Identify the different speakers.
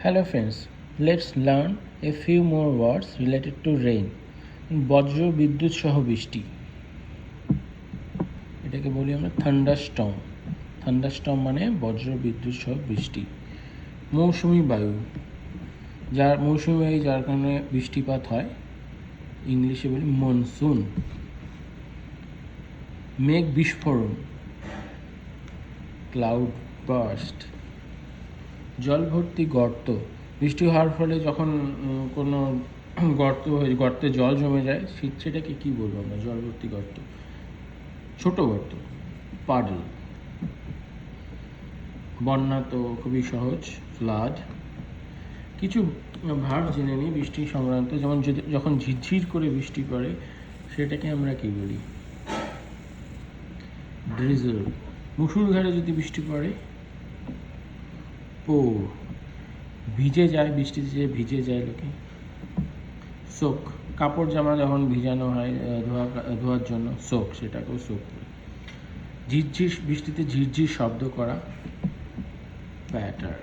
Speaker 1: Hello friends, let's learn a few more words related to rain. বজ্র বিদ্যুৎ সহ বৃষ্টি, এটাকে বলি আমরা থান্ডারস্টর্ম। থান্ডারস্টর্ম মানে বজ্র বিদ্যুৎ সহ বৃষ্টি। মৌসুমি বায়ু, যার কারণে বৃষ্টিপাত হয়, ইংলিশে বলি মনসুন। মেঘ বিস্ফোরণ, ক্লাউড বার্স্ট। জল ভর্তি গর্ত, বৃষ্টি হওয়ার ফলে যখন কোনো গর্তে জল জমে যায় সেটাকে কী বলবো আমরা? জল ভর্তি গর্ত, ছোট গর্ত, পাডল। বন্যা তো খুবই সহজ, ফ্লাড। কিছু ভার্ব জেনে নিই বৃষ্টি সংক্রান্ত, যেমন যখন ঝিরঝির করে বৃষ্টি পড়ে সেটাকে আমরা কী বলি? ড্রিজল। মুষলধারে যদি বৃষ্টি পড়ে, পোর। ভিজে যায়, বৃষ্টিতে যে ভিজে যায় লোকে, সোক। কাপড় জামা যখন ভিজানো হয় ধোয়ার জন্য, সোক, সেটাকেও সোক বলে। বৃষ্টিতে ঝিরঝির শব্দ করা, প্যাটার।